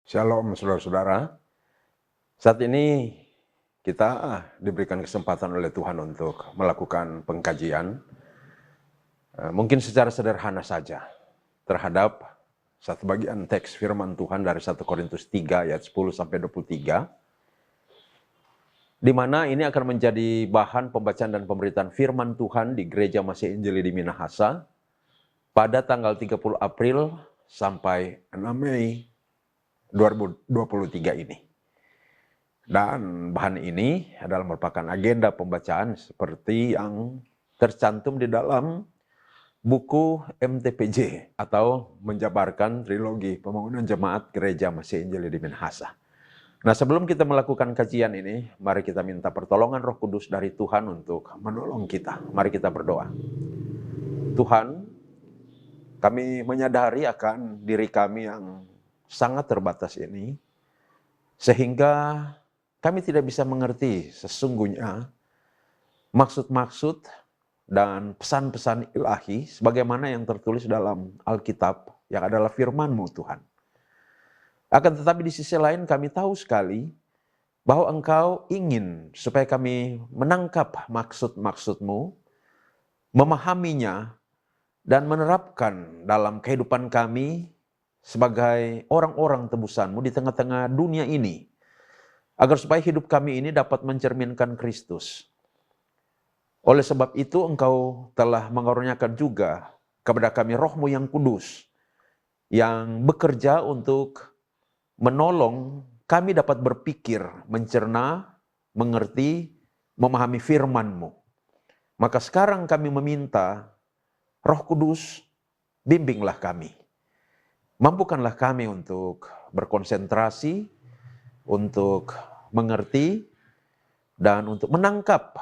Shalom saudara-saudara, saat ini kita diberikan kesempatan oleh Tuhan untuk melakukan pengkajian, mungkin secara sederhana saja, terhadap satu bagian teks firman Tuhan dari 1 Korintus 3 ayat 10-23, di mana ini akan menjadi bahan pembacaan dan pemberitaan firman Tuhan di Gereja Masih Injili di Minahasa pada tanggal 30 April sampai 6 Mei 2023 ini. Dan bahan ini adalah merupakan agenda pembacaan seperti yang tercantum di dalam buku MTPJ atau menjabarkan trilogi pembangunan jemaat Gereja Masih Injili di Minahasa. Nah, sebelum kita melakukan kajian ini, mari kita minta pertolongan Roh Kudus dari Tuhan untuk menolong kita. Mari kita berdoa. Tuhan, kami menyadari akan diri kami yang sangat terbatas ini, sehingga kami tidak bisa mengerti sesungguhnya maksud-maksud dan pesan-pesan ilahi sebagaimana yang tertulis dalam Alkitab yang adalah firman-Mu Tuhan. Akan tetapi di sisi lain kami tahu sekali bahwa Engkau ingin supaya kami menangkap maksud-maksud-Mu, memahaminya, dan menerapkan dalam kehidupan kami sebagai orang-orang tebusan-Mu di tengah-tengah dunia ini, agar supaya hidup kami ini dapat mencerminkan Kristus. Oleh sebab itu Engkau telah mengaruniakan juga kepada kami Roh-Mu yang kudus, yang bekerja untuk menolong kami dapat berpikir, mencerna, mengerti, memahami firman-Mu. Maka sekarang kami meminta Roh Kudus, bimbinglah kami. Mampukanlah kami untuk berkonsentrasi, untuk mengerti, dan untuk menangkap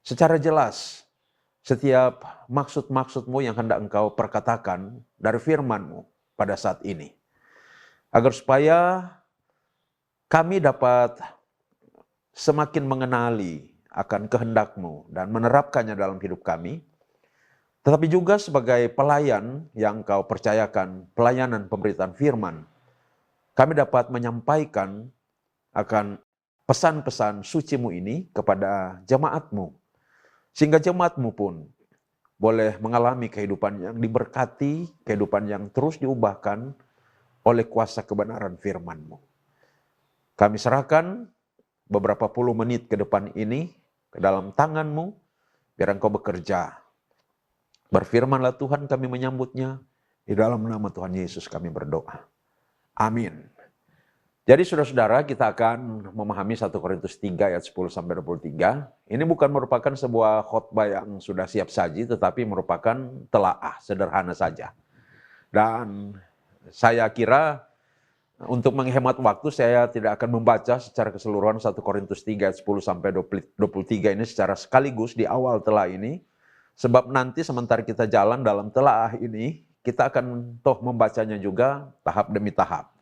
secara jelas setiap maksud-maksud-Mu yang hendak Engkau perkatakan dari firman-Mu pada saat ini. Agar supaya kami dapat semakin mengenali akan kehendak-Mu dan menerapkannya dalam hidup kami, tetapi juga sebagai pelayan yang Engkau percayakan, pelayanan pemberitaan firman, kami dapat menyampaikan akan pesan-pesan suci-Mu ini kepada jemaat-Mu. Sehingga jemaat-Mu pun boleh mengalami kehidupan yang diberkati, kehidupan yang terus diubahkan oleh kuasa kebenaran firman-Mu. Kami serahkan beberapa puluh menit ke depan ini ke dalam tangan-Mu, biar Engkau bekerja. Berfirmanlah Tuhan, kami menyambutnya. Di dalam nama Tuhan Yesus kami berdoa. Amin. Jadi saudara-saudara, kita akan memahami 1 Korintus 3 ayat 10-23. Ini bukan merupakan sebuah khotbah yang sudah siap saji, tetapi merupakan telaah, sederhana saja. Dan saya kira untuk menghemat waktu, saya tidak akan membaca secara keseluruhan 1 Korintus 3 ayat 10-23 ini secara sekaligus di awal telaah ini. Sebab nanti sementara kita jalan dalam telaah ini, kita akan membacanya juga tahap demi tahap.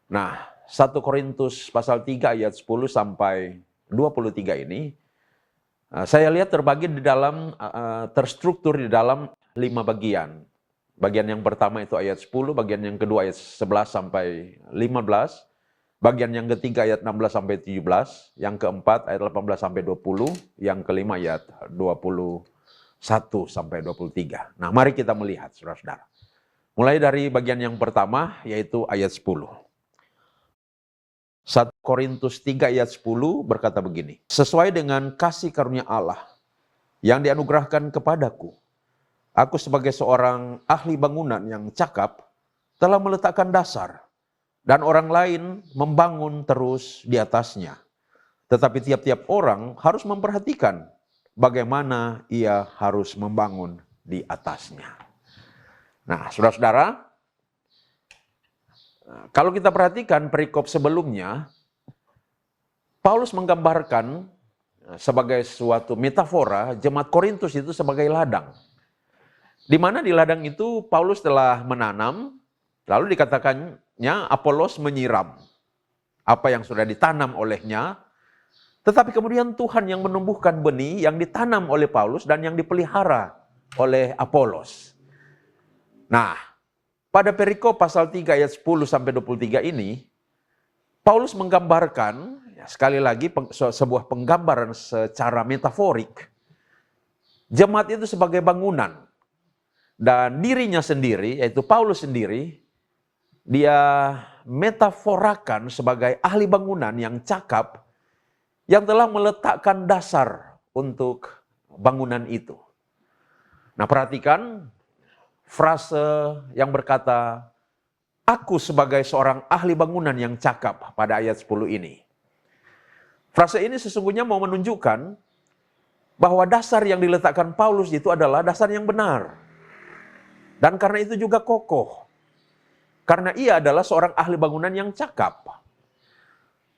Nah, 1 Korintus pasal 3 ayat 10-23 ini, saya lihat terbagi di dalam, terstruktur di dalam 5 bagian. Bagian yang pertama itu ayat 10, bagian yang kedua ayat 11-15, bagian yang ketiga ayat 16-17, yang keempat ayat 18-20, yang kelima ayat 21-23. Nah, mari kita melihat saudara-saudara. Mulai dari bagian yang pertama yaitu ayat 10. 1 Korintus 3 ayat 10 berkata begini, sesuai dengan kasih karunia Allah yang dianugerahkan kepadaku, aku sebagai seorang ahli bangunan yang cakap telah meletakkan dasar, dan orang lain membangun terus di atasnya. Tetapi tiap-tiap orang harus memperhatikan bagaimana ia harus membangun di atasnya. Nah, saudara-saudara, kalau kita perhatikan perikop sebelumnya, Paulus menggambarkan sebagai suatu metafora jemaat Korintus itu sebagai ladang. Di mana di ladang itu Paulus telah menanam, lalu dikatakannya Apolos menyiram apa yang sudah ditanam olehnya, tetapi kemudian Tuhan yang menumbuhkan benih yang ditanam oleh Paulus dan yang dipelihara oleh Apolos. Nah, pada perikop pasal 3 ayat 10-23 ini, Paulus menggambarkan, ya, sekali lagi sebuah penggambaran secara metaforik, jemaat itu sebagai bangunan. Dan dirinya sendiri, yaitu Paulus sendiri, dia metaforakan sebagai ahli bangunan yang cakap, yang telah meletakkan dasar untuk bangunan itu. Nah, perhatikan frase yang berkata, aku sebagai seorang ahli bangunan yang cakap pada ayat 10 ini. Frase ini sesungguhnya mau menunjukkan bahwa dasar yang diletakkan Paulus itu adalah dasar yang benar. Dan karena itu juga kokoh. Karena ia adalah seorang ahli bangunan yang cakap.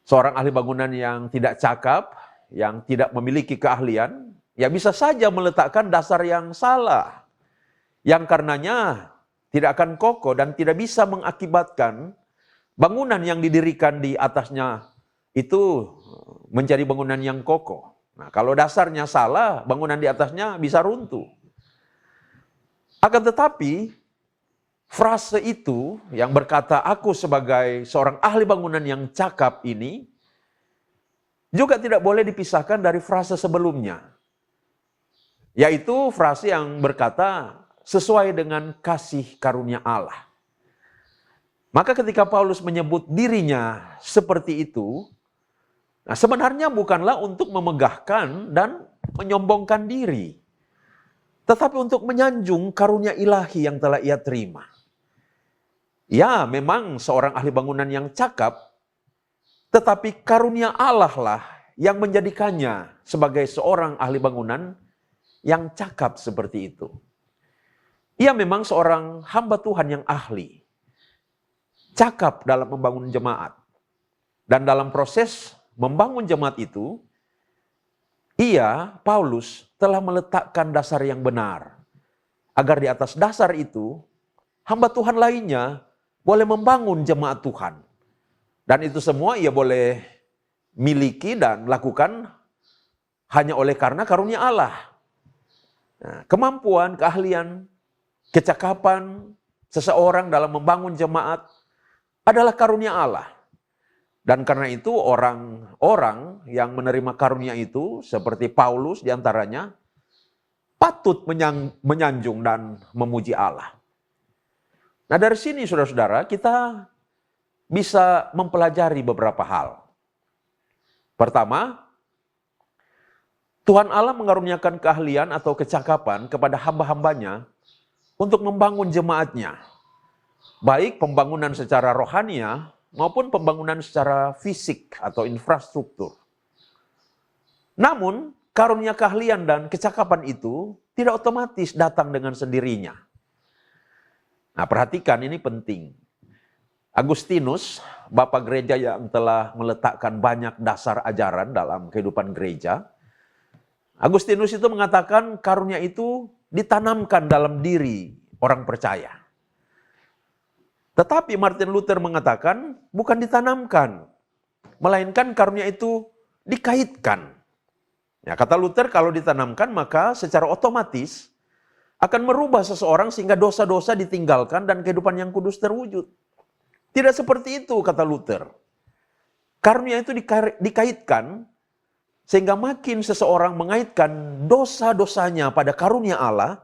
Seorang ahli bangunan yang tidak cakap, yang tidak memiliki keahlian, ya bisa saja meletakkan dasar yang salah. Yang karenanya tidak akan kokoh dan tidak bisa mengakibatkan bangunan yang didirikan di atasnya itu menjadi bangunan yang kokoh. Nah, kalau dasarnya salah, bangunan di atasnya bisa runtuh. Akan tetapi, frase itu yang berkata aku sebagai seorang ahli bangunan yang cakap ini juga tidak boleh dipisahkan dari frase sebelumnya. Yaitu frase yang berkata sesuai dengan kasih karunia Allah. Maka ketika Paulus menyebut dirinya seperti itu, nah sebenarnya bukanlah untuk memegahkan dan menyombongkan diri, tetapi untuk menyanjung karunia ilahi yang telah ia terima. Ya, memang seorang ahli bangunan yang cakap, tetapi karunia Allah lah yang menjadikannya sebagai seorang ahli bangunan yang cakap seperti itu. Ia memang seorang hamba Tuhan yang ahli, cakap dalam membangun jemaat. Dan dalam proses membangun jemaat itu, ia, Paulus, telah meletakkan dasar yang benar. Agar di atas dasar itu, hamba Tuhan lainnya boleh membangun jemaat Tuhan. Dan itu semua ia boleh miliki dan lakukan hanya oleh karena karunia Allah. Nah, kemampuan, keahlian, kecakapan seseorang dalam membangun jemaat adalah karunia Allah. Dan karena itu orang-orang yang menerima karunia itu seperti Paulus diantaranya patut menyanjung dan memuji Allah. Nah dari sini saudara-saudara kita bisa mempelajari beberapa hal. Pertama, Tuhan Allah mengaruniakan keahlian atau kecakapan kepada hamba-hambanya untuk membangun jemaatnya. Baik pembangunan secara rohania maupun pembangunan secara fisik atau infrastruktur. Namun, karunia keahlian dan kecakapan itu tidak otomatis datang dengan sendirinya. Nah, perhatikan ini penting. Agustinus, bapak gereja yang telah meletakkan banyak dasar ajaran dalam kehidupan gereja, Agustinus itu mengatakan karunia itu ditanamkan dalam diri orang percaya. Tetapi Martin Luther mengatakan bukan ditanamkan, melainkan karunia itu dikaitkan. Ya, kata Luther kalau ditanamkan maka secara otomatis akan merubah seseorang sehingga dosa-dosa ditinggalkan dan kehidupan yang kudus terwujud. Tidak seperti itu kata Luther. Karunia itu dikaitkan sehingga makin seseorang mengaitkan dosa-dosanya pada karunia Allah,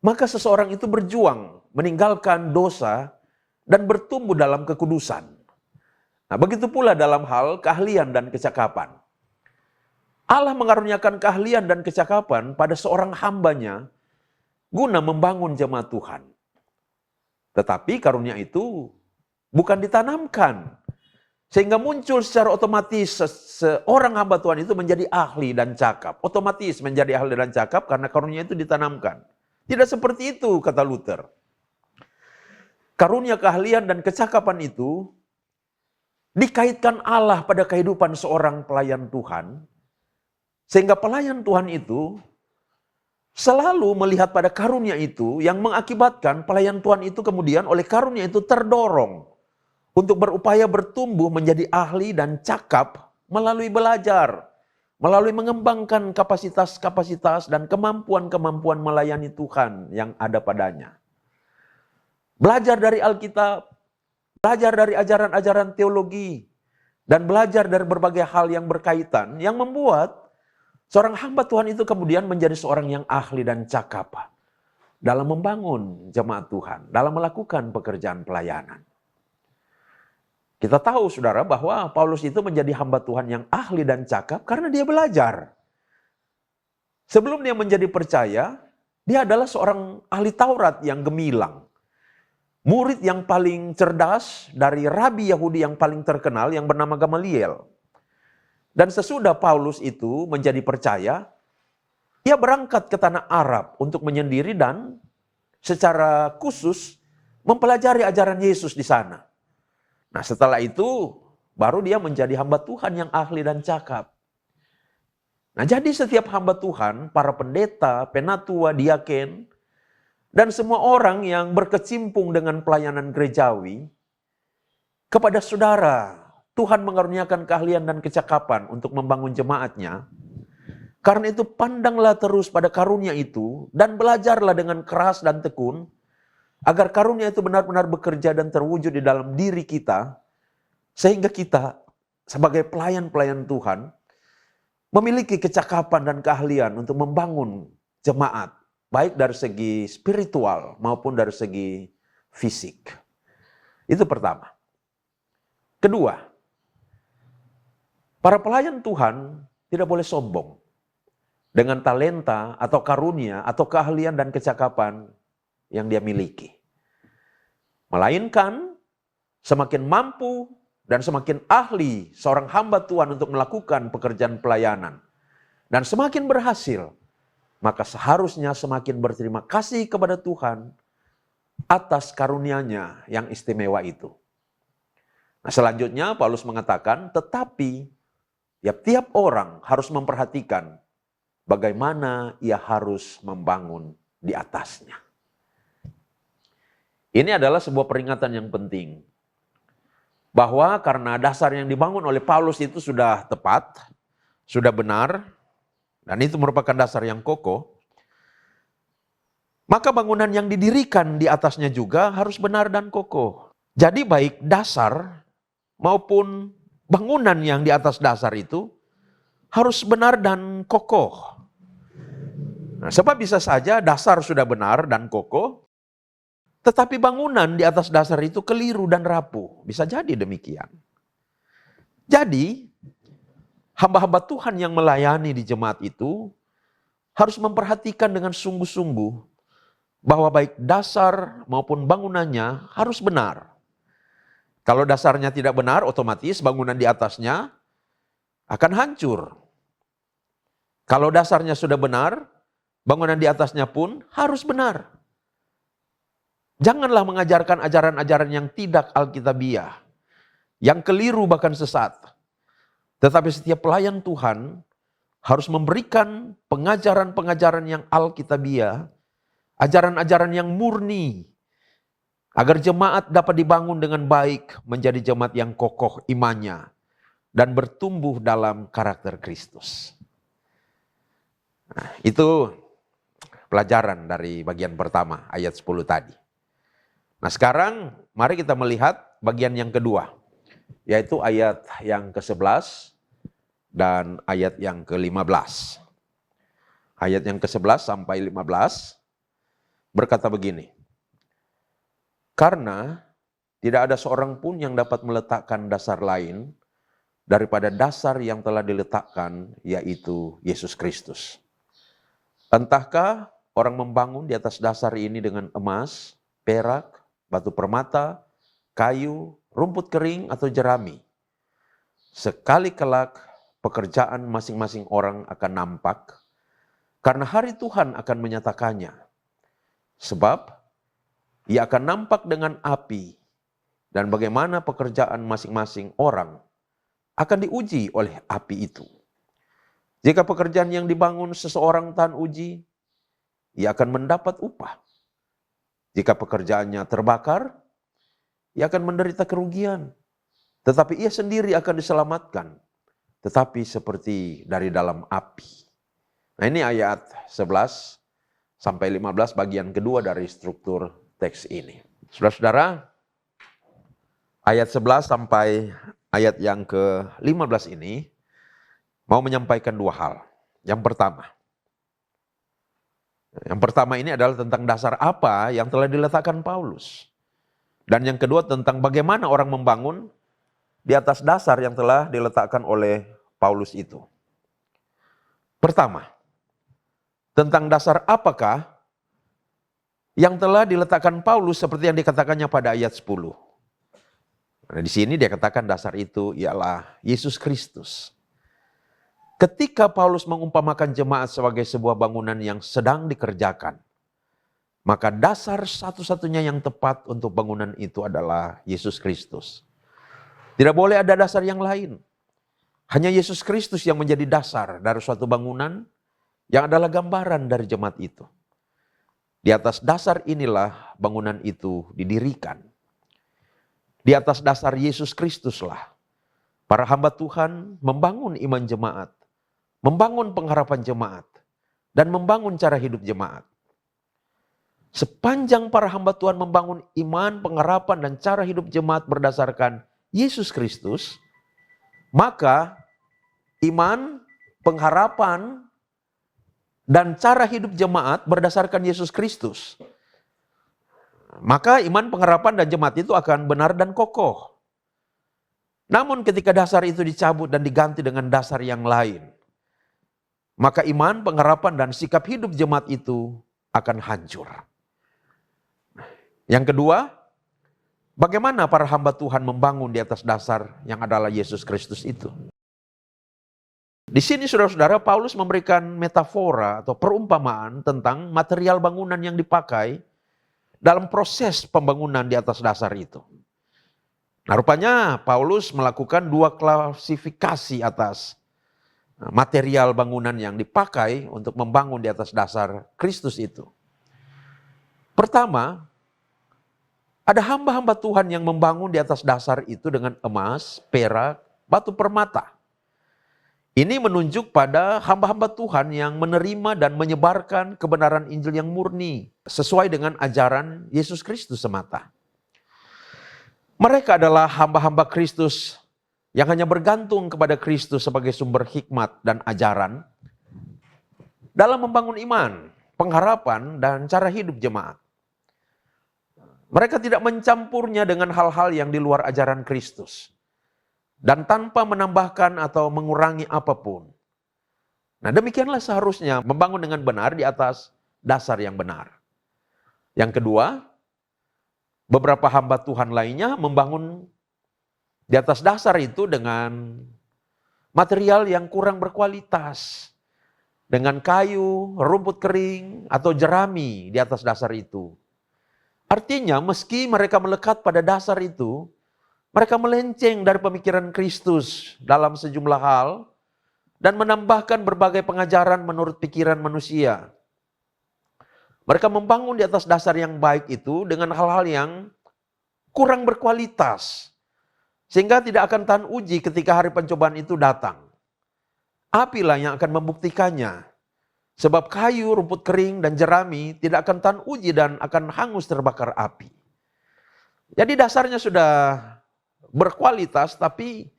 maka seseorang itu berjuang meninggalkan dosa dan bertumbuh dalam kekudusan. Nah, begitu pula dalam hal keahlian dan kecakapan. Allah mengaruniakan keahlian dan kecakapan pada seorang hambanya guna membangun jemaat Tuhan. Tetapi karunia itu bukan ditanamkan. Sehingga muncul secara otomatis seorang hamba Tuhan itu menjadi ahli dan cakap. Otomatis menjadi ahli dan cakap karena karunia itu ditanamkan. Tidak seperti itu kata Luther. Karunia keahlian dan kecakapan itu dikaitkan Allah pada kehidupan seorang pelayan Tuhan. Sehingga pelayan Tuhan itu selalu melihat pada karunia itu yang mengakibatkan pelayan Tuhan itu kemudian oleh karunia itu terdorong untuk berupaya bertumbuh menjadi ahli dan cakap melalui belajar, melalui mengembangkan kapasitas-kapasitas dan kemampuan-kemampuan melayani Tuhan yang ada padanya. Belajar dari Alkitab, belajar dari ajaran-ajaran teologi, dan belajar dari berbagai hal yang berkaitan yang membuat seorang hamba Tuhan itu kemudian menjadi seorang yang ahli dan cakap dalam membangun jemaat Tuhan, dalam melakukan pekerjaan pelayanan. Kita tahu saudara bahwa Paulus itu menjadi hamba Tuhan yang ahli dan cakap karena dia belajar. Sebelum dia menjadi percaya, dia adalah seorang ahli Taurat yang gemilang. Murid yang paling cerdas dari rabi Yahudi yang paling terkenal yang bernama Gamaliel. Dan sesudah Paulus itu menjadi percaya, ia berangkat ke tanah Arab untuk menyendiri dan secara khusus mempelajari ajaran Yesus di sana. Nah, setelah itu baru dia menjadi hamba Tuhan yang ahli dan cakap. Nah, jadi setiap hamba Tuhan, para pendeta, penatua, diaken, dan semua orang yang berkecimpung dengan pelayanan gerejawi, kepada saudara, Tuhan mengaruniakan keahlian dan kecakapan untuk membangun jemaatnya. Karena itu pandanglah terus pada karunia itu dan belajarlah dengan keras dan tekun, agar karunia itu benar-benar bekerja dan terwujud di dalam diri kita, sehingga kita sebagai pelayan-pelayan Tuhan, memiliki kecakapan dan keahlian untuk membangun jemaat, baik dari segi spiritual maupun dari segi fisik. Itu pertama. Kedua, para pelayan Tuhan tidak boleh sombong dengan talenta atau karunia atau keahlian dan kecakapan yang dia miliki. Melainkan semakin mampu dan semakin ahli seorang hamba Tuhan untuk melakukan pekerjaan pelayanan, dan semakin berhasil, maka seharusnya semakin berterima kasih kepada Tuhan atas karunia-Nya yang istimewa itu. Nah, selanjutnya Paulus mengatakan, tetapi tiap-tiap orang harus memperhatikan bagaimana ia harus membangun di atasnya. Ini adalah sebuah peringatan yang penting. Bahwa karena dasar yang dibangun oleh Paulus itu sudah tepat, sudah benar, dan itu merupakan dasar yang kokoh, maka bangunan yang didirikan di atasnya juga harus benar dan kokoh. Jadi baik dasar maupun bangunan yang di atas dasar itu harus benar dan kokoh. Nah, sebab bisa saja dasar sudah benar dan kokoh, tetapi bangunan di atas dasar itu keliru dan rapuh. Bisa jadi demikian. Jadi, hamba-hamba Tuhan yang melayani di jemaat itu harus memperhatikan dengan sungguh-sungguh bahwa baik dasar maupun bangunannya harus benar. Kalau dasarnya tidak benar, otomatis bangunan di atasnya akan hancur. Kalau dasarnya sudah benar, bangunan di atasnya pun harus benar. Janganlah mengajarkan ajaran-ajaran yang tidak alkitabiah, yang keliru bahkan sesat. Tetapi setiap pelayan Tuhan harus memberikan pengajaran-pengajaran yang alkitabiah, ajaran-ajaran yang murni, agar jemaat dapat dibangun dengan baik menjadi jemaat yang kokoh imannya dan bertumbuh dalam karakter Kristus. Nah, itu pelajaran dari bagian pertama, ayat 10 tadi. Nah, sekarang mari kita melihat bagian yang kedua, yaitu ayat yang ke-11 dan ayat yang ke-15. Ayat yang ke-11 sampai 15 berkata begini, karena tidak ada seorang pun yang dapat meletakkan dasar lain daripada dasar yang telah diletakkan, yaitu Yesus Kristus. Entahkah orang membangun di atas dasar ini dengan emas, perak, batu permata, kayu, rumput kering, atau jerami. Sekali kelak pekerjaan masing-masing orang akan nampak, karena hari Tuhan akan menyatakannya. Sebab ia akan nampak dengan api, dan bagaimana pekerjaan masing-masing orang akan diuji oleh api itu. Jika pekerjaan yang dibangun seseorang tahan uji, ia akan mendapat upah. Jika pekerjaannya terbakar, ia akan menderita kerugian. Tetapi ia sendiri akan diselamatkan, tetapi seperti dari dalam api. Nah, ini ayat 11 sampai 15 bagian kedua dari struktur teks ini. Saudara-saudara, ayat 11 sampai ayat yang ke-15 ini mau menyampaikan dua hal. Yang pertama ini adalah tentang dasar apa yang telah diletakkan Paulus. Dan yang kedua tentang bagaimana orang membangun di atas dasar yang telah diletakkan oleh Paulus itu. Pertama, tentang dasar apakah yang telah diletakkan Paulus seperti yang dikatakannya pada ayat 10. Nah, di sini dia katakan dasar itu ialah Yesus Kristus. Ketika Paulus mengumpamakan jemaat sebagai sebuah bangunan yang sedang dikerjakan, maka dasar satu-satunya yang tepat untuk bangunan itu adalah Yesus Kristus. Tidak boleh ada dasar yang lain. Hanya Yesus Kristus yang menjadi dasar dari suatu bangunan yang adalah gambaran dari jemaat itu. Di atas dasar inilah bangunan itu didirikan. Di atas dasar Yesus Kristuslah para hamba Tuhan membangun iman jemaat, membangun pengharapan jemaat, dan membangun cara hidup jemaat. Sepanjang para hamba Tuhan membangun iman, pengharapan, dan cara hidup jemaat berdasarkan Yesus Kristus, maka iman, pengharapan, dan cara hidup jemaat berdasarkan Yesus Kristus. Maka iman, pengharapan, dan jemaat itu akan benar dan kokoh. Namun ketika dasar itu dicabut dan diganti dengan dasar yang lain, maka iman, pengharapan, dan sikap hidup jemaat itu akan hancur. Yang kedua, bagaimana para hamba Tuhan membangun di atas dasar yang adalah Yesus Kristus itu? Di sini saudara-saudara, Paulus memberikan metafora atau perumpamaan tentang material bangunan yang dipakai dalam proses pembangunan di atas dasar itu. Nah, rupanya Paulus melakukan dua klasifikasi atas material bangunan yang dipakai untuk membangun di atas dasar Kristus itu. Pertama, ada hamba-hamba Tuhan yang membangun di atas dasar itu dengan emas, perak, batu permata. Ini menunjuk pada hamba-hamba Tuhan yang menerima dan menyebarkan kebenaran Injil yang murni sesuai dengan ajaran Yesus Kristus semata. Mereka adalah hamba-hamba Kristus yang hanya bergantung kepada Kristus sebagai sumber hikmat dan ajaran dalam membangun iman, pengharapan, dan cara hidup jemaat. Mereka tidak mencampurnya dengan hal-hal yang di luar ajaran Kristus. Dan tanpa menambahkan atau mengurangi apapun. Nah, demikianlah seharusnya membangun dengan benar di atas dasar yang benar. Yang kedua, beberapa hamba Tuhan lainnya membangun di atas dasar itu dengan material yang kurang berkualitas. Dengan kayu, rumput kering, atau jerami di atas dasar itu. Artinya, meski mereka melekat pada dasar itu, mereka melenceng dari pemikiran Kristus dalam sejumlah hal dan menambahkan berbagai pengajaran menurut pikiran manusia. Mereka membangun di atas dasar yang baik itu dengan hal-hal yang kurang berkualitas. Sehingga tidak akan tahan uji ketika hari pencobaan itu datang. Apilah yang akan membuktikannya. Sebab kayu, rumput kering, dan jerami tidak akan tahan uji dan akan hangus terbakar api. Jadi dasarnya sudah berkualitas, tapi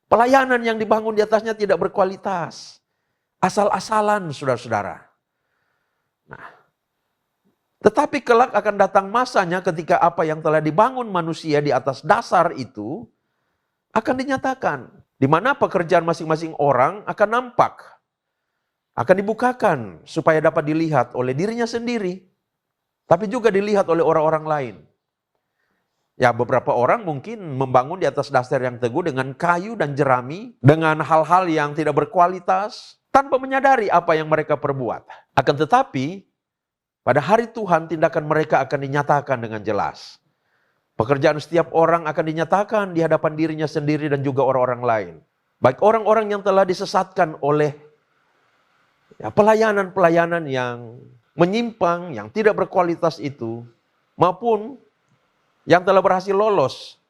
pelayanan yang dibangun di atasnya tidak berkualitas. Asal-asalan, saudara-saudara. Nah, tetapi kelak akan datang masanya ketika apa yang telah dibangun manusia di atas dasar itu akan dinyatakan. Di mana pekerjaan masing-masing orang akan nampak. Akan dibukakan supaya dapat dilihat oleh dirinya sendiri. Tapi juga dilihat oleh orang-orang lain. Ya, beberapa orang mungkin membangun di atas dasar yang teguh dengan kayu dan jerami, dengan hal-hal yang tidak berkualitas, tanpa menyadari apa yang mereka perbuat. Akan tetapi, pada hari Tuhan tindakan mereka akan dinyatakan dengan jelas. Pekerjaan setiap orang akan dinyatakan di hadapan dirinya sendiri dan juga orang-orang lain. Baik orang-orang yang telah disesatkan oleh pelayanan-pelayanan yang menyimpang, yang tidak berkualitas itu, maupun yang telah berhasil lolos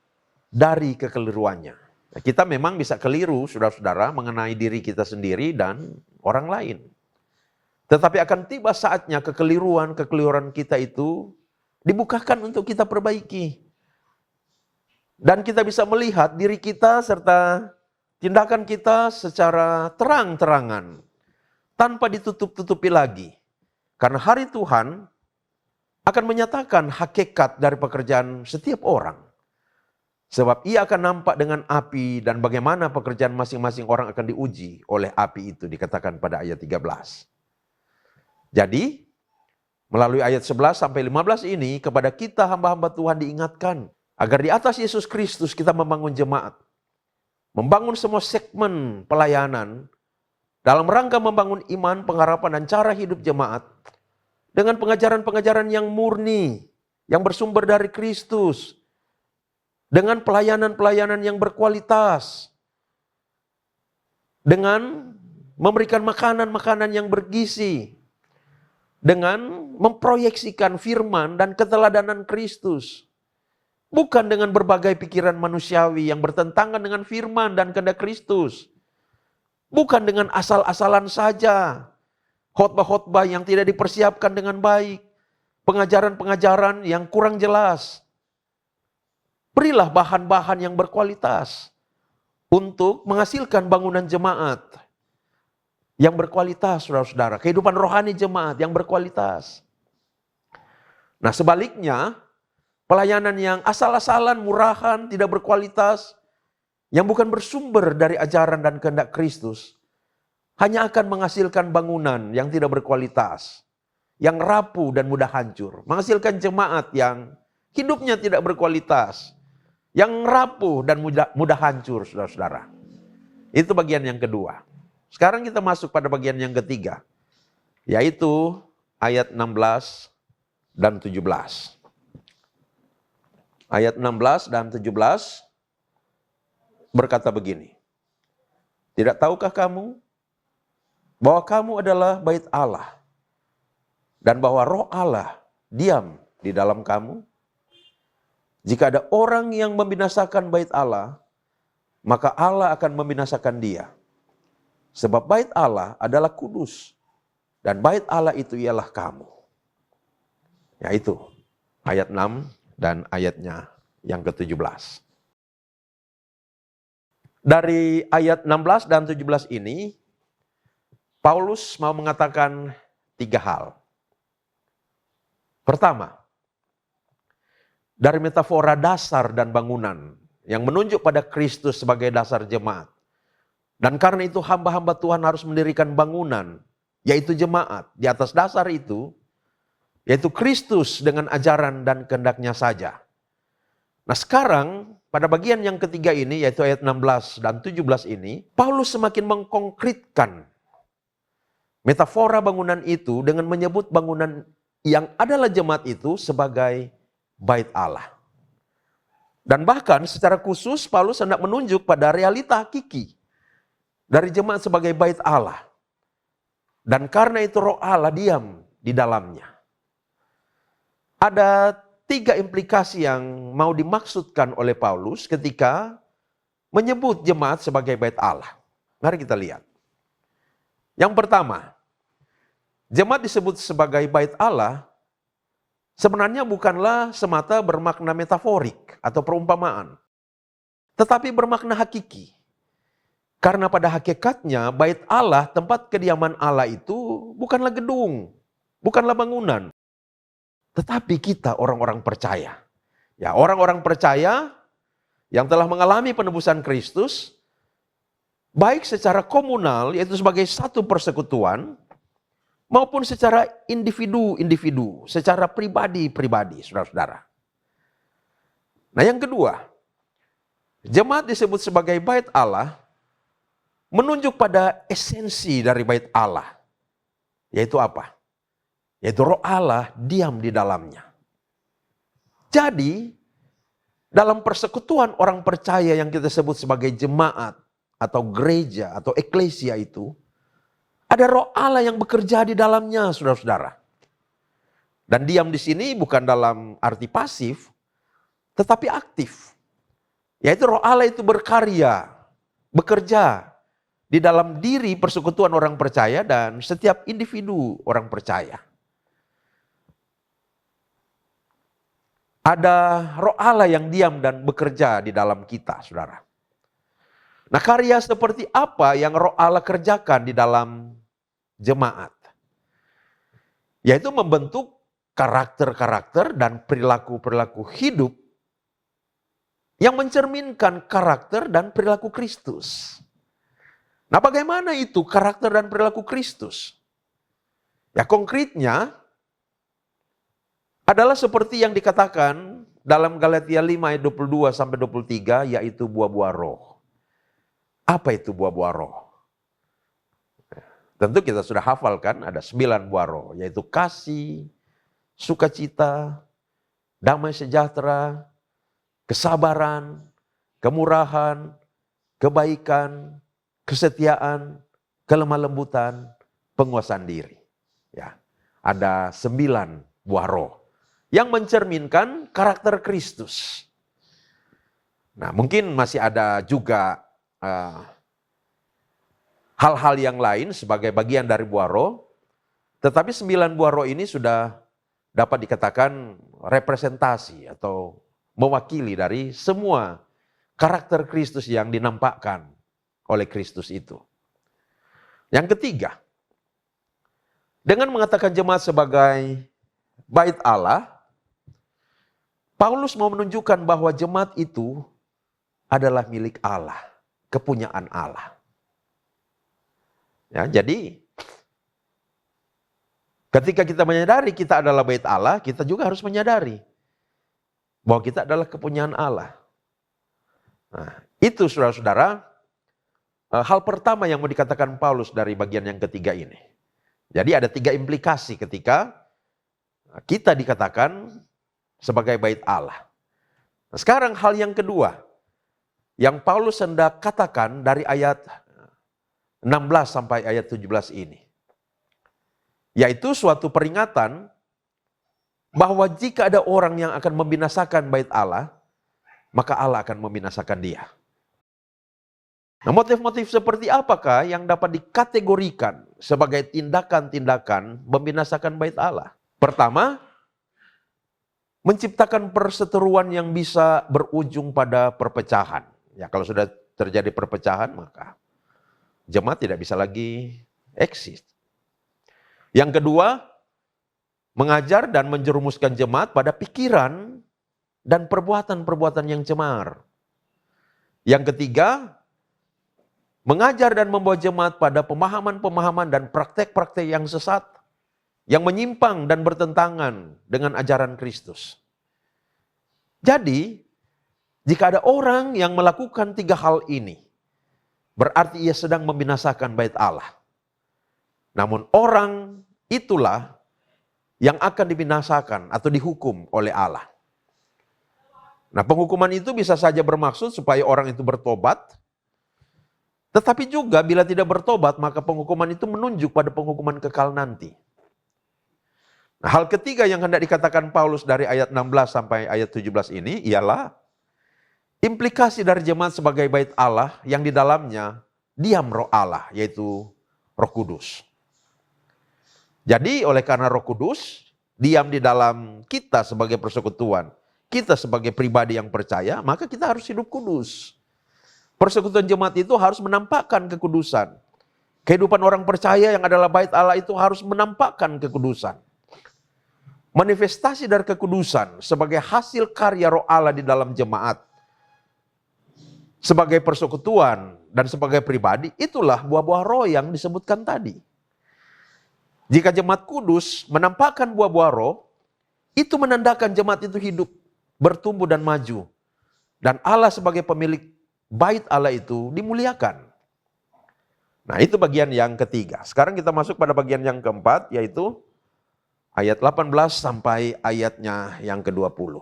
dari kekeliruannya. Nah, kita memang bisa keliru, saudara-saudara, mengenai diri kita sendiri dan orang lain. Tetapi akan tiba saatnya kekeliruan kita itu dibukakan untuk kita perbaiki. Dan kita bisa melihat diri kita serta tindakan kita secara terang-terangan, tanpa ditutup-tutupi lagi. Karena hari Tuhan akan menyatakan hakikat dari pekerjaan setiap orang. Sebab ia akan nampak dengan api dan bagaimana pekerjaan masing-masing orang akan diuji oleh api itu, dikatakan pada ayat 13. Jadi, melalui ayat 11 sampai 15 ini, kepada kita hamba-hamba Tuhan diingatkan, agar di atas Yesus Kristus kita membangun jemaat. Membangun semua segmen pelayanan, dalam rangka membangun iman, pengharapan, dan cara hidup jemaat, dengan pengajaran-pengajaran yang murni, yang bersumber dari Kristus, dengan pelayanan-pelayanan yang berkualitas, dengan memberikan makanan-makanan yang bergizi, dengan memproyeksikan firman dan keteladanan Kristus. Bukan dengan berbagai pikiran manusiawi yang bertentangan dengan firman dan kehendak Kristus. Bukan dengan asal-asalan saja, khotbah-khotbah yang tidak dipersiapkan dengan baik, pengajaran-pengajaran yang kurang jelas. Berilah bahan-bahan yang berkualitas untuk menghasilkan bangunan jemaat yang berkualitas, saudara-saudara. Kehidupan rohani jemaat yang berkualitas. Nah, sebaliknya, pelayanan yang asal-asalan, murahan, tidak berkualitas, yang bukan bersumber dari ajaran dan kehendak Kristus, hanya akan menghasilkan bangunan yang tidak berkualitas, yang rapuh dan mudah hancur. Menghasilkan jemaat yang hidupnya tidak berkualitas, yang rapuh dan mudah hancur, saudara-saudara. Itu bagian yang kedua. Sekarang kita masuk pada bagian yang ketiga, yaitu ayat 16 dan 17. Ayat 16 dan 17 berkata begini, tidak tahukah kamu bahwa kamu adalah bait Allah dan bahwa roh Allah diam di dalam kamu? Jika ada orang yang membinasakan bait Allah, maka Allah akan membinasakan dia. Sebab bait Allah adalah kudus, dan bait Allah itu ialah kamu. Yaitu ayat 6 dan ayatnya yang ke-17. Dari ayat 16 dan 17 ini, Paulus mau mengatakan 3 hal. Pertama, dari metafora dasar dan bangunan yang menunjuk pada Kristus sebagai dasar jemaat. Dan karena itu hamba-hamba Tuhan harus mendirikan bangunan, yaitu jemaat. Di atas dasar itu, yaitu Kristus dengan ajaran dan kehendaknya saja. Nah sekarang, pada bagian yang ketiga ini, yaitu ayat 16 dan 17 ini, Paulus semakin mengkonkretkan metafora bangunan itu dengan menyebut bangunan yang adalah jemaat itu sebagai bait Allah. Dan bahkan secara khusus Paulus hendak menunjuk pada realita hakiki dari jemaat sebagai bait Allah. Dan karena itu roh Allah diam di dalamnya. Ada 3 implikasi yang mau dimaksudkan oleh Paulus ketika menyebut jemaat sebagai bait Allah. Mari kita lihat. Yang pertama, jemaat disebut sebagai bait Allah sebenarnya bukanlah semata bermakna metaforik atau perumpamaan, tetapi bermakna hakiki. Karena pada hakikatnya bait Allah, tempat kediaman Allah itu bukanlah gedung, bukanlah bangunan, tetapi kita orang-orang percaya. Ya, orang-orang percaya yang telah mengalami penebusan Kristus, baik secara komunal, yaitu sebagai satu persekutuan, maupun secara individu-individu, secara pribadi-pribadi, saudara-saudara. Nah yang kedua, jemaat disebut sebagai bait Allah, menunjuk pada esensi dari bait Allah. Yaitu apa? Yaitu roh Allah diam di dalamnya. Jadi, dalam persekutuan orang percaya yang kita sebut sebagai jemaat, atau gereja, atau eklesia itu, ada roh Allah yang bekerja di dalamnya, saudara-saudara. Dan diam di sini bukan dalam arti pasif, tetapi aktif. Yaitu roh Allah itu berkarya, bekerja di dalam diri persekutuan orang percaya dan setiap individu orang percaya. Ada Roh Allah yang diam dan bekerja di dalam kita, saudara. Nah, karya seperti apa yang Roh Allah kerjakan di dalam jemaat? Yaitu membentuk karakter-karakter dan perilaku-perilaku hidup yang mencerminkan karakter dan perilaku Kristus. Nah, bagaimana itu karakter dan perilaku Kristus? Ya, konkretnya adalah seperti yang dikatakan dalam Galatia 5 ayat 22 sampai 23, yaitu buah-buah roh. Apa itu buah-buah roh? Tentu kita sudah hafalkan, ada 9 buah roh, yaitu kasih, sukacita, damai sejahtera, kesabaran, kemurahan, kebaikan, kesetiaan, kelemah lembutan, penguasaan diri. Ya, ada 9 buah roh yang mencerminkan karakter Kristus. Nah, mungkin masih ada juga hal-hal yang lain sebagai bagian dari buah roh, tetapi 9 buah roh ini sudah dapat dikatakan representasi atau mewakili dari semua karakter Kristus yang dinampakkan oleh Kristus itu. Yang ketiga, dengan mengatakan jemaat sebagai bait Allah, Paulus mau menunjukkan bahwa jemaat itu adalah milik Allah, kepunyaan Allah. Ya, jadi ketika kita menyadari kita adalah bait Allah, kita juga harus menyadari bahwa kita adalah kepunyaan Allah. Nah, itu saudara-saudara, hal pertama yang mau dikatakan Paulus dari bagian yang ketiga ini. Jadi ada 3 implikasi ketika kita dikatakan sebagai bait Allah. Nah, sekarang hal yang kedua yang Paulus hendak katakan dari ayat 16 sampai ayat 17 ini. Yaitu suatu peringatan bahwa jika ada orang yang akan membinasakan bait Allah, maka Allah akan membinasakan dia. Nah, motif-motif seperti apakah yang dapat dikategorikan sebagai tindakan-tindakan membinasakan bait Allah? Pertama, menciptakan perseteruan yang bisa berujung pada perpecahan. Ya, kalau sudah terjadi perpecahan, maka jemaat tidak bisa lagi eksis. Yang kedua, mengajar dan menjerumuskan jemaat pada pikiran dan perbuatan-perbuatan yang cemar. Yang ketiga, mengajar dan membawa jemaat pada pemahaman-pemahaman dan praktek-praktek yang sesat, yang menyimpang dan bertentangan dengan ajaran Kristus. Jadi, jika ada orang yang melakukan 3 hal ini, berarti ia sedang membinasakan bait Allah. Namun orang itulah yang akan dibinasakan atau dihukum oleh Allah. Nah, penghukuman itu bisa saja bermaksud supaya orang itu bertobat, tetapi juga bila tidak bertobat, maka penghukuman itu menunjuk pada penghukuman kekal nanti. Nah, hal ketiga yang hendak dikatakan Paulus dari ayat 16 sampai ayat 17 ini ialah implikasi dari jemaat sebagai bait Allah yang di dalamnya diam Roh Allah, yaitu Roh Kudus. Jadi oleh karena Roh Kudus diam di dalam kita sebagai persekutuan, kita sebagai pribadi yang percaya, maka kita harus hidup kudus. Persekutuan jemaat itu harus menampakkan kekudusan. Kehidupan orang percaya yang adalah bait Allah itu harus menampakkan kekudusan. Manifestasi dari kekudusan sebagai hasil karya Roh Allah di dalam jemaat, sebagai persekutuan dan sebagai pribadi, itulah buah-buah roh yang disebutkan tadi. Jika jemaat kudus menampakkan buah-buah roh, itu menandakan jemaat itu hidup, bertumbuh dan maju. Dan Allah sebagai pemilik bait Allah itu dimuliakan. Nah, itu bagian yang ketiga. Sekarang kita masuk pada bagian yang keempat, yaitu ayat 18 sampai ayatnya yang ke-20.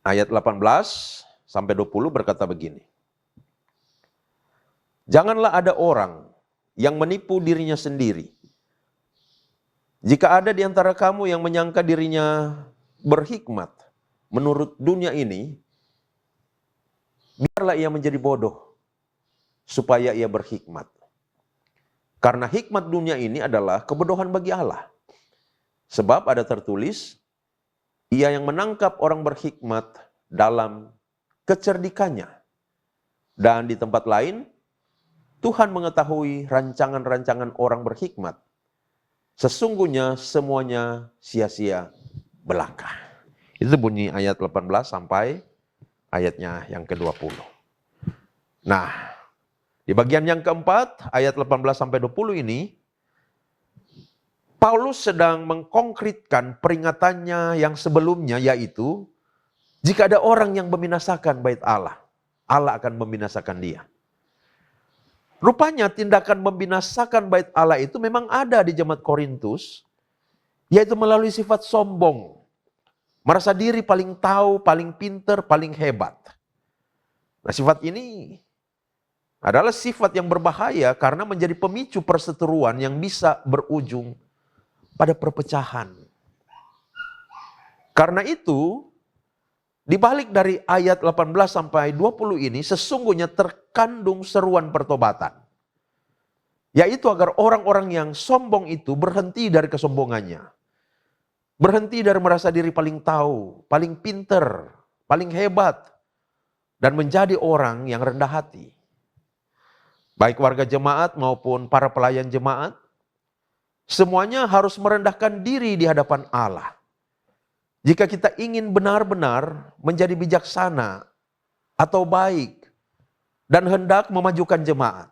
Ayat 18 sampai 20 berkata begini. Janganlah ada orang yang menipu dirinya sendiri. Jika ada di antara kamu yang menyangka dirinya berhikmat menurut dunia ini, biarlah ia menjadi bodoh supaya ia berhikmat. Karena hikmat dunia ini adalah kebodohan bagi Allah. Sebab ada tertulis, ia yang menangkap orang berhikmat dalam kecerdikannya. Dan di tempat lain, Tuhan mengetahui rancangan-rancangan orang berhikmat. Sesungguhnya semuanya sia-sia belaka. Itu bunyi ayat 18 sampai ayatnya yang ke-20. Nah, di bagian yang keempat, ayat 18 sampai 20 ini, Paulus sedang mengkonkretkan peringatannya yang sebelumnya, yaitu jika ada orang yang membinasakan bait Allah, Allah akan membinasakan dia. Rupanya tindakan membinasakan bait Allah itu memang ada di jemaat Korintus, yaitu melalui sifat sombong. Merasa diri paling tahu, paling pinter, paling hebat. Nah, sifat ini adalah sifat yang berbahaya karena menjadi pemicu perseteruan yang bisa berujung pada perpecahan. Karena itu, di balik dari ayat 18 sampai 20 ini sesungguhnya terkandung seruan pertobatan. Yaitu agar orang-orang yang sombong itu berhenti dari kesombongannya. Berhenti dari merasa diri paling tahu, paling pinter, paling hebat. Dan menjadi orang yang rendah hati. Baik warga jemaat maupun para pelayan jemaat, semuanya harus merendahkan diri di hadapan Allah. Jika kita ingin benar-benar menjadi bijaksana atau baik dan hendak memajukan jemaat.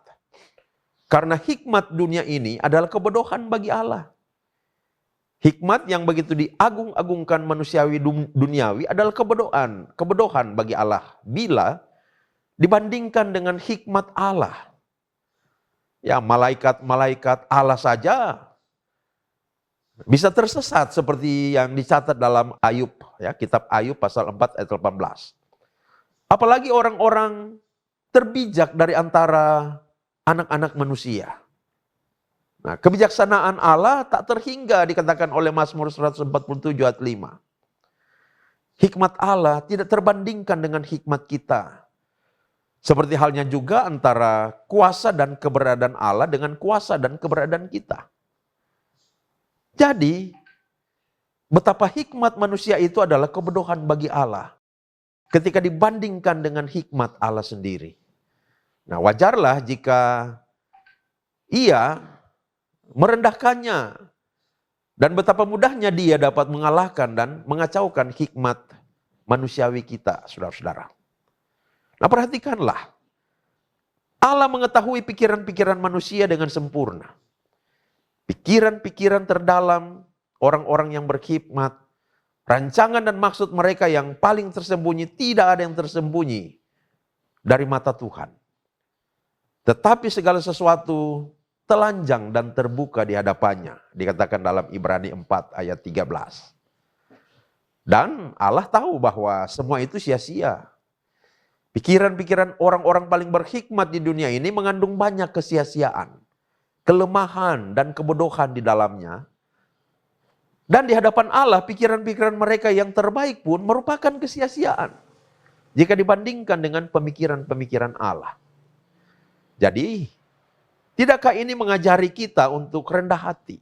Karena hikmat dunia ini adalah kebodohan bagi Allah. Hikmat yang begitu diagung-agungkan manusiawi duniawi adalah kebodohan bagi Allah bila dibandingkan dengan hikmat Allah. Ya, malaikat-malaikat Allah saja bisa tersesat seperti yang dicatat dalam Ayub, ya, kitab Ayub pasal 4 ayat 18. Apalagi orang-orang terbijak dari antara anak-anak manusia. Nah, kebijaksanaan Allah tak terhingga dikatakan oleh Mazmur 147 ayat 5. Hikmat Allah tidak terbandingkan dengan hikmat kita. Seperti halnya juga antara kuasa dan keberadaan Allah dengan kuasa dan keberadaan kita. Jadi, betapa hikmat manusia itu adalah kebodohan bagi Allah ketika dibandingkan dengan hikmat Allah sendiri. Nah, wajarlah jika ia merendahkannya dan betapa mudahnya dia dapat mengalahkan dan mengacaukan hikmat manusiawi kita, saudara-saudara. Nah, perhatikanlah. Allah mengetahui pikiran-pikiran manusia dengan sempurna. Pikiran-pikiran terdalam orang-orang yang berhikmat, rancangan dan maksud mereka yang paling tersembunyi, tidak ada yang tersembunyi dari mata Tuhan. Tetapi segala sesuatu telanjang dan terbuka di hadapannya, dikatakan dalam Ibrani 4 ayat 13. Dan Allah tahu bahwa semua itu sia-sia. Pikiran-pikiran orang-orang paling berhikmat di dunia ini mengandung banyak kesia-siaan, kelemahan dan kebodohan di dalamnya. Dan di hadapan Allah, pikiran-pikiran mereka yang terbaik pun merupakan kesia-siaan jika dibandingkan dengan pemikiran-pemikiran Allah. Jadi, tidakkah ini mengajari kita untuk rendah hati?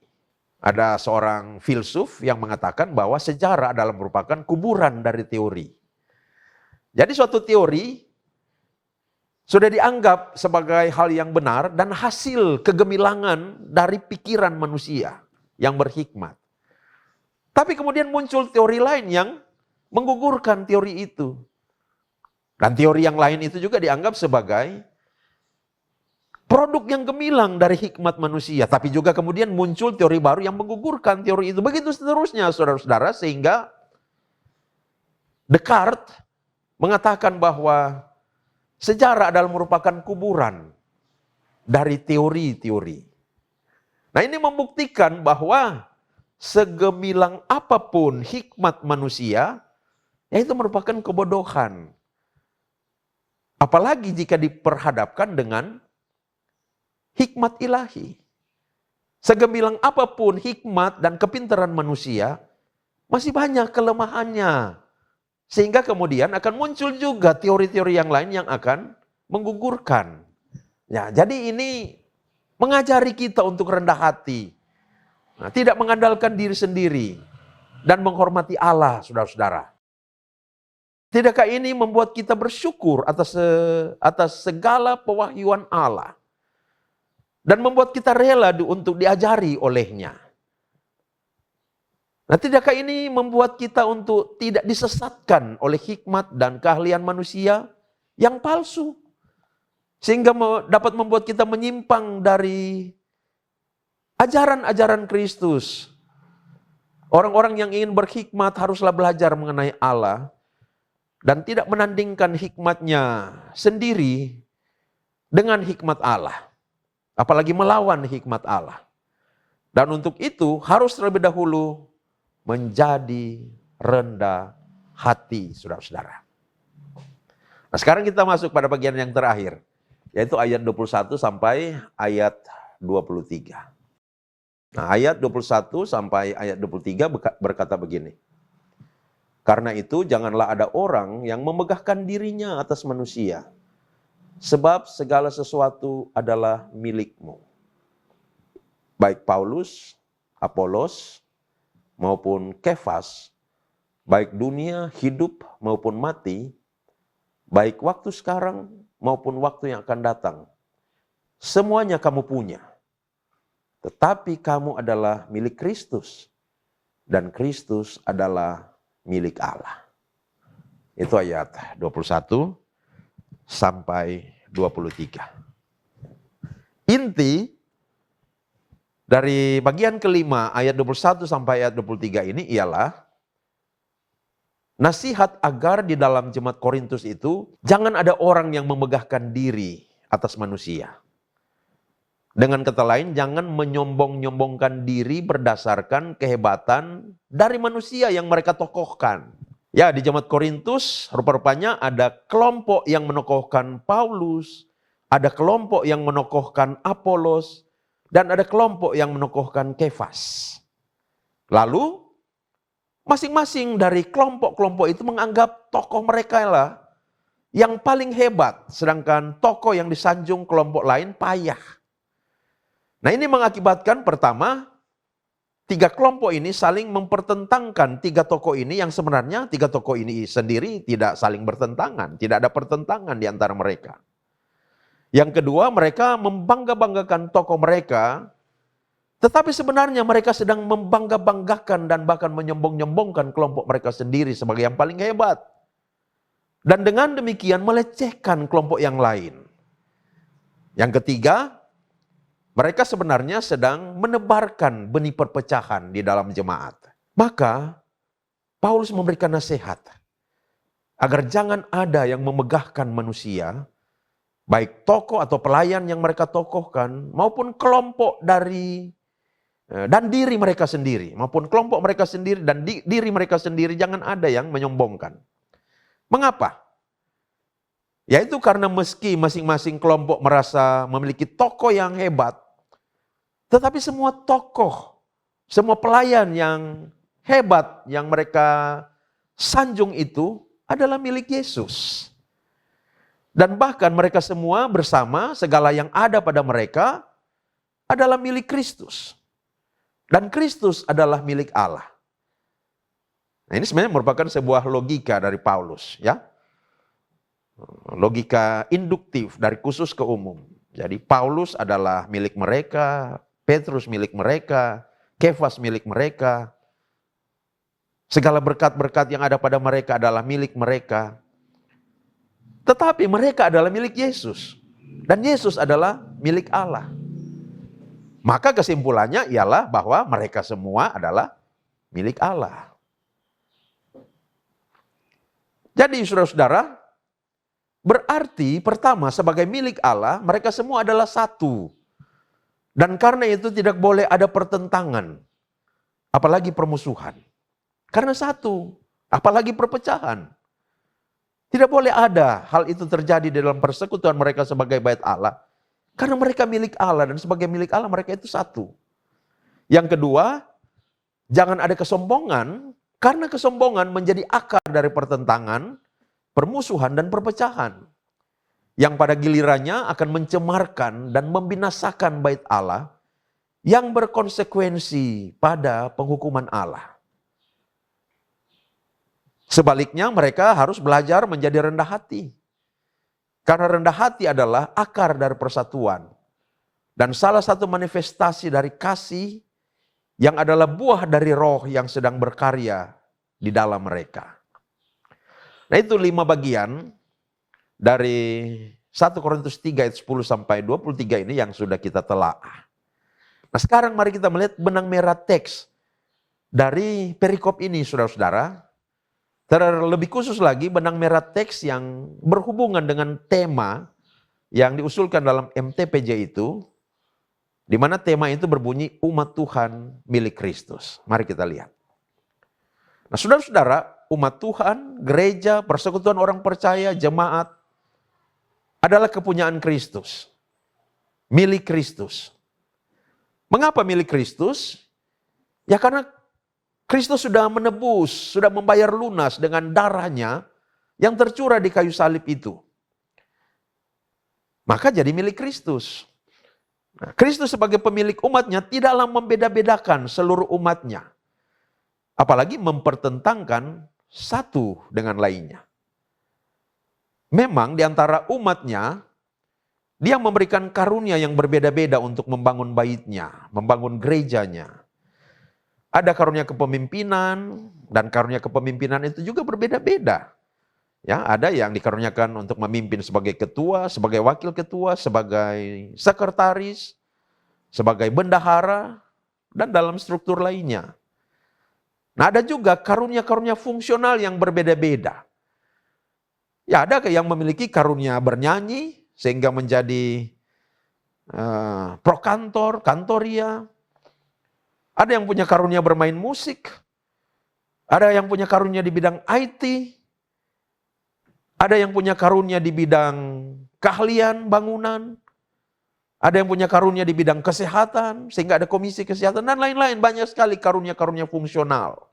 Ada seorang filsuf yang mengatakan bahwa sejarah adalah merupakan kuburan dari teori. Jadi suatu teori sudah dianggap sebagai hal yang benar dan hasil kegemilangan dari pikiran manusia yang berhikmat. Tapi kemudian muncul teori lain yang menggugurkan teori itu. Dan teori yang lain itu juga dianggap sebagai produk yang gemilang dari hikmat manusia. Tapi juga kemudian muncul teori baru yang menggugurkan teori itu. Begitu seterusnya, saudara-saudara, sehingga Descartes mengatakan bahwa sejarah adalah merupakan kuburan dari teori-teori. Nah, ini membuktikan bahwa segemilang apapun hikmat manusia, ya itu merupakan kebodohan. Apalagi jika diperhadapkan dengan hikmat ilahi. Segemilang apapun hikmat dan kepintaran manusia, masih banyak kelemahannya. Sehingga kemudian akan muncul juga teori-teori yang lain yang akan menggugurkan. Ya, jadi ini mengajari kita untuk rendah hati. Nah, tidak mengandalkan diri sendiri dan menghormati Allah, saudara-saudara. Tidakkah ini membuat kita bersyukur atas segala pewahyuan Allah dan membuat kita rela untuk diajari olehnya? Nah, tidakkah ini membuat kita untuk tidak disesatkan oleh hikmat dan keahlian manusia yang palsu, sehingga dapat membuat kita menyimpang dari ajaran-ajaran Kristus? Orang-orang yang ingin berhikmat haruslah belajar mengenai Allah dan tidak menandingkan hikmatnya sendiri dengan hikmat Allah, apalagi melawan hikmat Allah. Dan untuk itu harus terlebih dahulu menjadi rendah hati, saudara-saudara. Nah, sekarang kita masuk pada bagian yang terakhir, yaitu ayat 21 sampai ayat 23. Nah, ayat 21 sampai ayat 23 berkata begini. Karena itu janganlah ada orang yang memegahkan dirinya atas manusia, sebab segala sesuatu adalah milikmu. Baik Paulus, Apolos, maupun Kefas, baik dunia hidup maupun mati, baik waktu sekarang maupun waktu yang akan datang, semuanya kamu punya. Tetapi kamu adalah milik Kristus, dan Kristus adalah milik Allah. Itu ayat 21 sampai 23. Inti dari bagian kelima ayat 21 sampai ayat 23 ini ialah nasihat agar di dalam jemaat Korintus itu jangan ada orang yang memegahkan diri atas manusia. Dengan kata lain, jangan menyombong-nyombongkan diri berdasarkan kehebatan dari manusia yang mereka tokohkan. Ya, di jemaat Korintus rupa-rupanya ada kelompok yang menokohkan Paulus, ada kelompok yang menokohkan Apolos, dan ada kelompok yang menokohkan Kefas. Lalu, masing-masing dari kelompok-kelompok itu menganggap tokoh mereka lah yang paling hebat, sedangkan tokoh yang disanjung kelompok lain payah. Nah, ini mengakibatkan pertama, tiga kelompok ini saling mempertentangkan tiga tokoh ini yang sebenarnya tiga tokoh ini sendiri tidak saling bertentangan, tidak ada pertentangan di antara mereka. Yang kedua, mereka membangga-banggakan tokoh mereka, tetapi sebenarnya mereka sedang membangga-banggakan dan bahkan menyombong-nyombongkan kelompok mereka sendiri sebagai yang paling hebat. Dan dengan demikian melecehkan kelompok yang lain. Yang ketiga, mereka sebenarnya sedang menebarkan benih perpecahan di dalam jemaat. Maka Paulus memberikan nasihat agar jangan ada yang memegahkan manusia, baik tokoh atau pelayan yang mereka tokohkan, maupun kelompok dari dan diri mereka sendiri, maupun kelompok mereka sendiri dan diri mereka sendiri, jangan ada yang menyombongkan. Mengapa? Yaitu karena meski masing-masing kelompok merasa memiliki tokoh yang hebat, tetapi semua tokoh, semua pelayan yang hebat yang mereka sanjung itu adalah milik Yesus. Dan bahkan mereka semua bersama, segala yang ada pada mereka adalah milik Kristus. Dan Kristus adalah milik Allah. Nah, ini sebenarnya merupakan sebuah logika dari Paulus, ya. Logika induktif dari khusus ke umum. Jadi Paulus adalah milik mereka, Petrus milik mereka, Kefas milik mereka. Segala berkat-berkat yang ada pada mereka adalah milik mereka. Tetapi mereka adalah milik Yesus. Dan Yesus adalah milik Allah. Maka kesimpulannya ialah bahwa mereka semua adalah milik Allah. Jadi saudara-saudara, berarti pertama sebagai milik Allah, mereka semua adalah satu. Dan karena itu tidak boleh ada pertentangan, apalagi permusuhan. Karena satu, apalagi perpecahan. Tidak boleh ada hal itu terjadi dalam persekutuan mereka sebagai bait Allah. Karena mereka milik Allah dan sebagai milik Allah mereka itu satu. Yang kedua, jangan ada kesombongan, karena kesombongan menjadi akar dari pertentangan, permusuhan dan perpecahan. Yang pada gilirannya akan mencemarkan dan membinasakan bait Allah yang berkonsekuensi pada penghukuman Allah. Sebaliknya mereka harus belajar menjadi rendah hati. Karena rendah hati adalah akar dari persatuan. Dan salah satu manifestasi dari kasih yang adalah buah dari roh yang sedang berkarya di dalam mereka. Nah, itu 5 bagian dari 1 Korintus 3 ayat 10 sampai 23 ini yang sudah kita telaah. Nah, sekarang mari kita melihat benang merah teks dari perikop ini, saudara-saudara. Terlebih khusus lagi benang merah teks yang berhubungan dengan tema yang diusulkan dalam MTPJ itu, di mana tema itu berbunyi umat Tuhan milik Kristus. Mari kita lihat. Nah, saudara-saudara, umat Tuhan, gereja, persekutuan orang percaya, jemaat adalah kepunyaan Kristus. Milik Kristus. Mengapa milik Kristus? Ya karena Kristus sudah menebus, sudah membayar lunas dengan darahnya yang tercurah di kayu salib itu. Maka jadi milik Kristus. Nah, Kristus sebagai pemilik umatnya tidaklah membeda-bedakan seluruh umatnya. Apalagi mempertentangkan satu dengan lainnya. Memang di antara umatnya, dia memberikan karunia yang berbeda-beda untuk membangun baitnya, membangun gerejanya. Ada karunia kepemimpinan, dan karunia kepemimpinan itu juga berbeda-beda. Ya, ada yang dikaruniakan untuk memimpin sebagai ketua, sebagai wakil ketua, sebagai sekretaris, sebagai bendahara, dan dalam struktur lainnya. Nah, ada juga karunia-karunia fungsional yang berbeda-beda. Ya, ada yang memiliki karunia bernyanyi, sehingga menjadi prokantor, kantoria. Ada yang punya karunia bermain musik. Ada yang punya karunia di bidang IT. Ada yang punya karunia di bidang keahlian bangunan. Ada yang punya karunia di bidang kesehatan, sehingga ada komisi kesehatan, dan lain-lain. Banyak sekali karunia-karunia fungsional.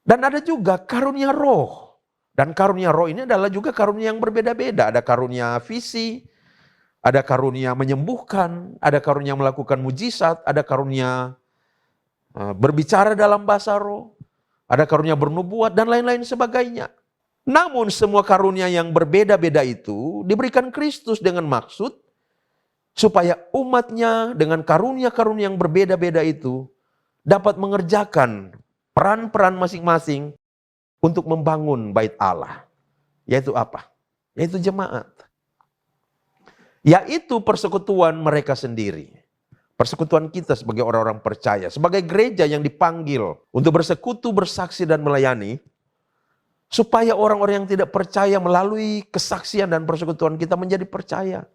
Dan ada juga karunia roh. Dan karunia roh ini adalah juga karunia yang berbeda-beda. Ada karunia visi, ada karunia menyembuhkan, ada karunia melakukan mujizat, ada karunia berbicara dalam bahasa roh, ada karunia bernubuat, dan lain-lain sebagainya. Namun semua karunia yang berbeda-beda itu diberikan Kristus dengan maksud supaya umatnya dengan karunia-karunia yang berbeda-beda itu dapat mengerjakan peran-peran masing-masing untuk membangun bait Allah. Yaitu apa? Yaitu jemaat. Yaitu persekutuan mereka sendiri. Persekutuan kita sebagai orang-orang percaya. Sebagai gereja yang dipanggil untuk bersekutu, bersaksi, dan melayani. Supaya orang-orang yang tidak percaya melalui kesaksian dan persekutuan kita menjadi percaya.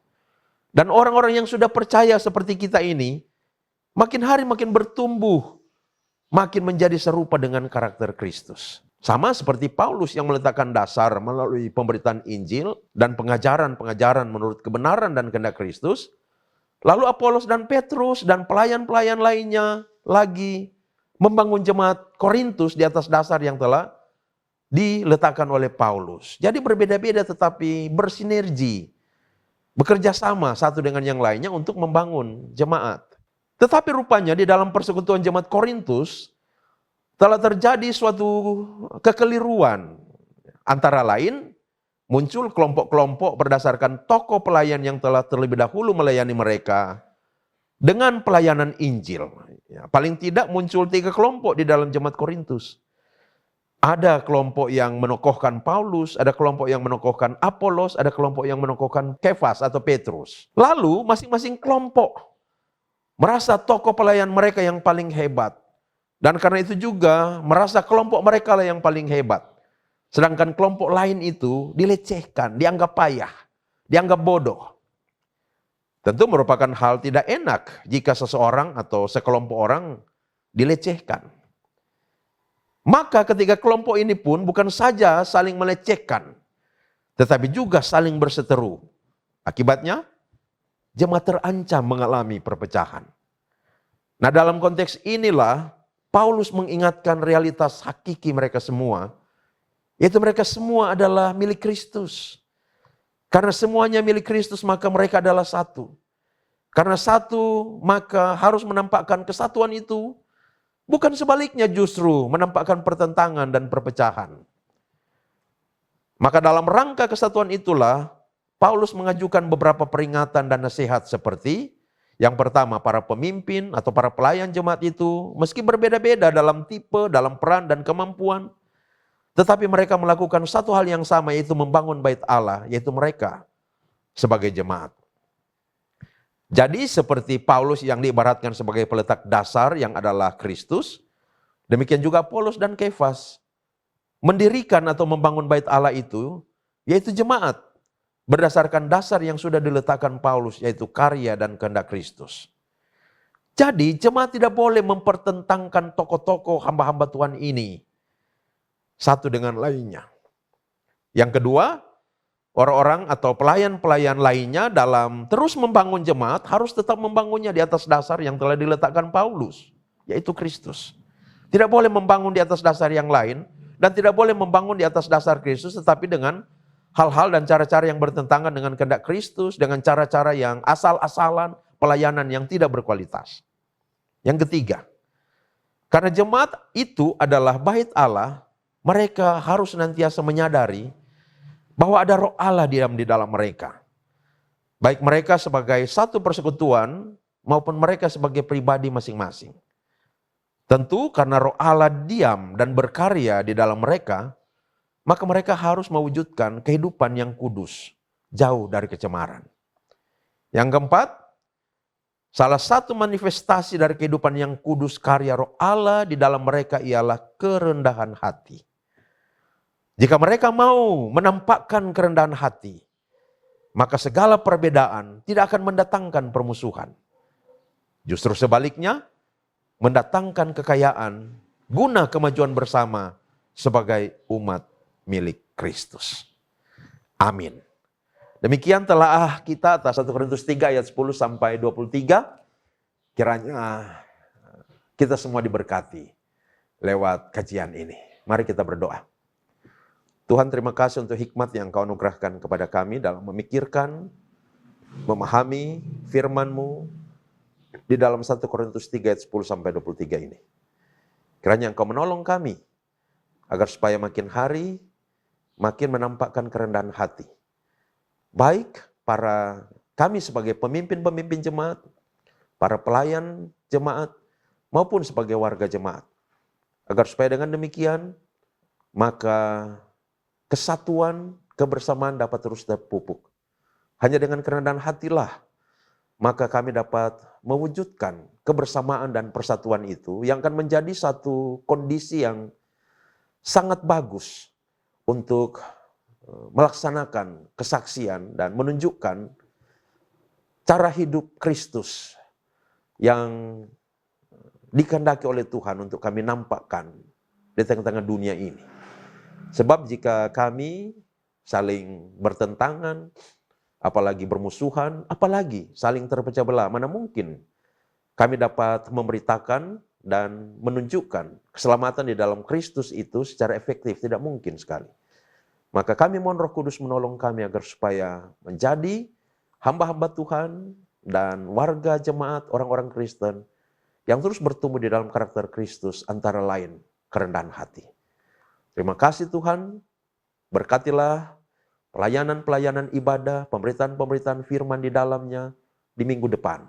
Dan orang-orang yang sudah percaya seperti kita ini, makin hari makin bertumbuh, makin menjadi serupa dengan karakter Kristus. Sama seperti Paulus yang meletakkan dasar melalui pemberitaan Injil dan pengajaran-pengajaran menurut kebenaran dan kehendak Kristus. Lalu Apolos dan Petrus dan pelayan-pelayan lainnya lagi membangun jemaat Korintus di atas dasar yang telah diletakkan oleh Paulus. Jadi berbeda-beda tetapi bersinergi. Bekerja sama satu dengan yang lainnya untuk membangun jemaat. Tetapi rupanya di dalam persekutuan jemaat Korintus telah terjadi suatu kekeliruan. Antara lain muncul kelompok-kelompok berdasarkan tokoh pelayan yang telah terlebih dahulu melayani mereka dengan pelayanan Injil. Ya, paling tidak muncul 3 kelompok di dalam jemaat Korintus. Ada kelompok yang menokohkan Paulus, ada kelompok yang menokohkan Apolos, ada kelompok yang menokohkan Kefas atau Petrus. Lalu masing-masing kelompok merasa tokoh pelayan mereka yang paling hebat. Dan karena itu juga merasa kelompok mereka lah yang paling hebat. Sedangkan kelompok lain itu dilecehkan, dianggap payah, dianggap bodoh. Tentu merupakan hal tidak enak jika seseorang atau sekelompok orang dilecehkan. Maka ketika kelompok ini pun bukan saja saling melecehkan, tetapi juga saling berseteru. Akibatnya, jemaat terancam mengalami perpecahan. Nah, dalam konteks inilah, Paulus mengingatkan realitas hakiki mereka semua, yaitu mereka semua adalah milik Kristus. Karena semuanya milik Kristus, maka mereka adalah satu. Karena satu, maka harus menampakkan kesatuan itu. Bukan sebaliknya justru menampakkan pertentangan dan perpecahan. Maka dalam rangka kesatuan itulah, Paulus mengajukan beberapa peringatan dan nasihat seperti, yang pertama, para pemimpin atau para pelayan jemaat itu, meski berbeda-beda dalam tipe, dalam peran dan kemampuan, tetapi mereka melakukan satu hal yang sama, yaitu membangun bait Allah, yaitu mereka sebagai jemaat. Jadi seperti Paulus yang diibaratkan sebagai peletak dasar yang adalah Kristus, demikian juga Apolos dan Kefas mendirikan atau membangun bait Allah itu, yaitu jemaat, berdasarkan dasar yang sudah diletakkan Paulus, yaitu karya dan kehendak Kristus. Jadi jemaat tidak boleh mempertentangkan tokoh-tokoh hamba-hamba Tuhan ini satu dengan lainnya. Yang kedua, orang-orang atau pelayan-pelayan lainnya dalam terus membangun jemaat harus tetap membangunnya di atas dasar yang telah diletakkan Paulus, yaitu Kristus. Tidak boleh membangun di atas dasar yang lain dan tidak boleh membangun di atas dasar Kristus, tetapi dengan hal-hal dan cara-cara yang bertentangan dengan kehendak Kristus, dengan cara-cara yang asal-asalan, pelayanan yang tidak berkualitas. Yang ketiga, karena jemaat itu adalah bait Allah, mereka harus senantiasa menyadari bahwa ada roh Allah diam di dalam mereka. Baik mereka sebagai satu persekutuan maupun mereka sebagai pribadi masing-masing. Tentu karena roh Allah diam dan berkarya di dalam mereka, maka mereka harus mewujudkan kehidupan yang kudus, jauh dari kecemaran. Yang keempat, salah satu manifestasi dari kehidupan yang kudus karya roh Allah di dalam mereka ialah kerendahan hati. Jika mereka mau menampakkan kerendahan hati, maka segala perbedaan tidak akan mendatangkan permusuhan. Justru sebaliknya, mendatangkan kekayaan guna kemajuan bersama sebagai umat milik Kristus. Amin. Demikian telah kita atas 1 Korintus 3 ayat 10 sampai 23. Kiranya kita semua diberkati lewat kajian ini. Mari kita berdoa. Tuhan, terima kasih untuk hikmat yang Kau anugerahkan kepada kami dalam memikirkan, memahami firman-Mu di dalam 1 Korintus 3 ayat 10 sampai 23 ini. Kiranya Engkau menolong kami agar supaya makin hari makin menampakkan kerendahan hati. Baik para kami sebagai pemimpin-pemimpin jemaat, para pelayan jemaat, maupun sebagai warga jemaat. Agar supaya dengan demikian, maka kesatuan, kebersamaan dapat terus terpupuk. Hanya dengan kerendahan hatilah, maka kami dapat mewujudkan kebersamaan dan persatuan itu yang akan menjadi satu kondisi yang sangat bagus untuk melaksanakan kesaksian dan menunjukkan cara hidup Kristus yang dikehendaki oleh Tuhan untuk kami nampakkan di tengah-tengah dunia ini. Sebab jika kami saling bertentangan, apalagi bermusuhan, apalagi saling terpecah belah, mana mungkin kami dapat memberitakan dan menunjukkan keselamatan di dalam Kristus itu secara efektif, tidak mungkin sekali. Maka kami mohon Roh Kudus menolong kami agar supaya menjadi hamba-hamba Tuhan dan warga jemaat orang-orang Kristen yang terus bertumbuh di dalam karakter Kristus, antara lain kerendahan hati. Terima kasih Tuhan, berkatilah pelayanan-pelayanan ibadah, pemberitaan-pemberitaan firman di dalamnya di minggu depan.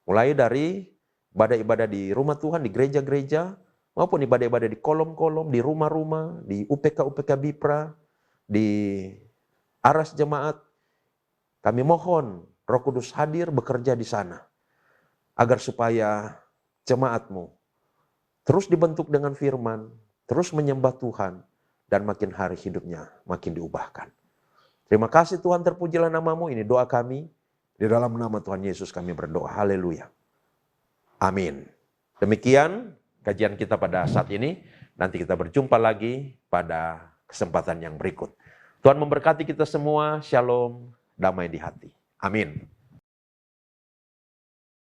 Mulai dari ibadah-ibadah di rumah Tuhan, di gereja-gereja, maupun ibadah-ibadah di kolom-kolom, di rumah-rumah, di UPK-UPK Bipra, di aras jemaat. Kami mohon Roh Kudus hadir bekerja di sana, agar supaya jemaat-Mu terus dibentuk dengan firman, terus menyembah Tuhan, dan makin hari hidupnya makin diubahkan. Terima kasih Tuhan, terpujilah nama-Mu. Ini doa kami. Di dalam nama Tuhan Yesus kami berdoa. Haleluya. Amin. Demikian kajian kita pada saat ini. Nanti kita berjumpa lagi pada kesempatan yang berikut. Tuhan memberkati kita semua. Shalom, damai di hati. Amin.